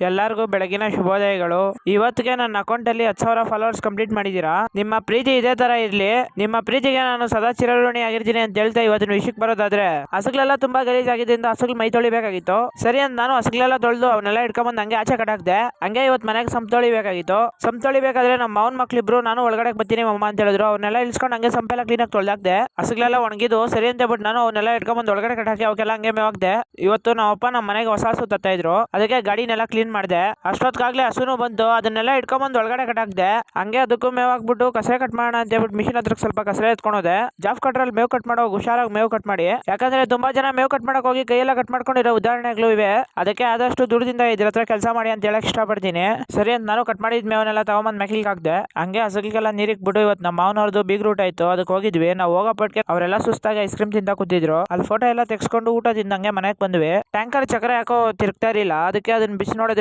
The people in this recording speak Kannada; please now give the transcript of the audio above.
ಎಲ್ಲರಿಗೂ ಬೆಳಗಿನ ಶುಭೋದಯಗಳು. ಇವತ್ತಿಗೆ ನನ್ನ ಅಕೌಂಟ್ ಅಲ್ಲಿ 10,000 ಫಾಲೋವರ್ಸ್ ಕಂಪ್ಲೀಟ್ ಮಾಡಿದೀರಾ. ನಿಮ್ಮ ಪ್ರೀತಿ ಇದೇ ತರ ಇರ್ಲಿ. ನಿಮ್ಮ ಪ್ರೀತಿಗೆ ನಾನು ಸದಾ ಚಿರಋಣಿ ಆಗಿರ್ತೀನಿ ಅಂತ ಹೇಳ್ತಾ ಇವತ್ತಿನ ವಿಷಯಕ್ಕೆ ಬರೋದಾದ್ರೆ, ಹಸುಗಳೆಲ್ಲ ತುಂಬಾ ಗಲೀಜಾಗಿದ್ದರಿಂದ ಹಸುಗಳು ಮೈ ತೊಳಿಬೇಕಾಗಿತ್ತು. ಸರಿ ಅಂತ ನಾನು ಹಸುಗಳೆಲ್ಲ ತೊಳೆದು ಅವನ್ನೆಲ್ಲ ಇಟ್ಕೊಂಡ್ಬಂದು ಹಂಗೆ ಆಚೆ ಕಟ್ಟಾಕ್ದೆ. ಹಂಗೆ ಇವತ್ತು ಮನೆಗೆ ಸಂಪ್ ತೊಳಿಬೇಕಾಗಿತ್ತು. ಸಂಪ್ ತೊಳಿಬೇಕಾದ್ರೆ ನಮ್ಮ ಮಾವನ ಮಕ್ಳಿಬ್ರು ನಾನು ಒಳಗಡೆ ಬರ್ತೀನಿ ಅಮ್ಮ ಅಂತ ಹೇಳಿದ್ರು. ಅವನ್ನೆಲ್ಲ ಇಳಿಸ್ಕೊಂಡು ಹಂಗೆ ಸಂಪೆಲ್ಲ ಕ್ಲೀನಾಗಿ ತೊಳೆದಾಕ್ದೆ. ಹಸುಗಳೆಲ್ಲ ಒಣಗಿದ್ದು ಸರಿ ಅಂತ ಹೇಳ್ಬಿಟ್ಟು ನಾನು ಅವನ್ನೆಲ್ಲ ಇಟ್ಕೊಂಡ್ಬಂದು ಒಳಗಡೆ ಕಟ್ಟಾಕಿ ಅವಕ್ಕೆಲ್ಲ ಹಂಗೆ ಮೇವಾಗ್ದೆ. ಇವತ್ತು ನಮ್ಮಪ್ಪ ನಮ್ಮ ಮನೆಗೆ ಹೊಸ ಹಸು ತತ್ತಾ ಇದ್ರು, ಅದಕ್ಕೆ ಗಾಡಿನೆಲ್ಲ ಕ್ಲೀನ್ ಮಾಡಿದೆ. ಅಷ್ಟೊತ್ತಾಗ್ಲೇ ಹಸುನು ಬಂತು, ಅದನ್ನೆಲ್ಲ ಇಟ್ಕೊಂಡ್ಬಂದು ಒಳಗಡೆ ಕಟ್ಟಾಕ್ದೆ. ಹಂಗೆ ಅದಕ್ಕೂ ಮೇವಾಗ್ಬಿಟ್ಟು ಕಸರೆ ಕಟ್ ಮಾಡೋಣ ಅಂತ ಹೇಳ್ಬಿಟ್ಟು ಮಿಷಿನ್ ಹತ್ರ ಸ್ವಲ್ಪ ಕಸರೆ ಎತ್ಕೊಂಡೋದೆ. ಜಾಫ್ ಕಟ್ರಲ್ಲಿ ಮೇವು ಕಟ್ ಮಾಡೋ ಹುಷಾರಾಗಿ ಮೇವು ಕಟ್ ಮಾಡಿ, ಯಾಕಂದ್ರೆ ತುಂಬಾ ಜನ ಮೇವು ಕಟ್ ಮಾಡಕ್ ಹೋಗಿ ಕೈಯೆಲ್ಲ ಕಟ್ ಮಾಡ್ಕೊಂಡಿರೋ ಉದಾಹರಣೆಗಳು ಇವೆ. ಅದಕ್ಕೆ ಆದಷ್ಟು ದುಡ್ಡಿಂದ ಇದ್ರ ಹತ್ರ ಕೆಲಸ ಮಾಡಿ ಅಂತ ಹೇಳಕ್ ಇಷ್ಟಪಡ್ತೀನಿ. ಸರಿ ಅಂತ ನಾನು ಕಟ್ ಮಾಡಿದ ಮೇವನ್ನೆಲ್ಲ ತಗೊಂಬಂದ್ ಮೆಕ್ಲಿಗೆ ಹಾಕ್ದೆ. ಹಂಗೆ ಹಸುಗಳಿಗೆಲ್ಲ ನೀರಿಗೆ ಬಿಟ್ಟು ಇವತ್ತು ನಮ್ಮ ಮಾವನವ್ರದ್ದು ಬೀಗ್ ರೂಟ್ ಆಯ್ತು, ಅದಕ್ಕೆ ಹೋಗಿದ್ವಿ. ನಾವು ಹೋಗೋ ಪಟ್ಕೆ ಅವರೆಲ್ಲ ಸುಸ್ತಾಗಿ ಐಸ್ ಕ್ರೀಮ್ ತಿಂತ ಕೂತಿದ್ರು. ಅಲ್ಲಿ ಫೋಟೋ ಎಲ್ಲ ತೆಗೆಸ್ಕೊಂಡು ಊಟ ತಿಂದಂಗೆ ಮನೆಗೆ ಬಂದ್ವಿ. ಟ್ಯಾಂಕರ್ ಚಕ್ರ ಯಾಕೋ ತಿರುಗ್ತಾ ಇರಲಿಲ್ಲ, ಅದಕ್ಕೆ ಅದನ್ನ ಬಿಸಿ ನೋಡೋದಕ್ಕೆ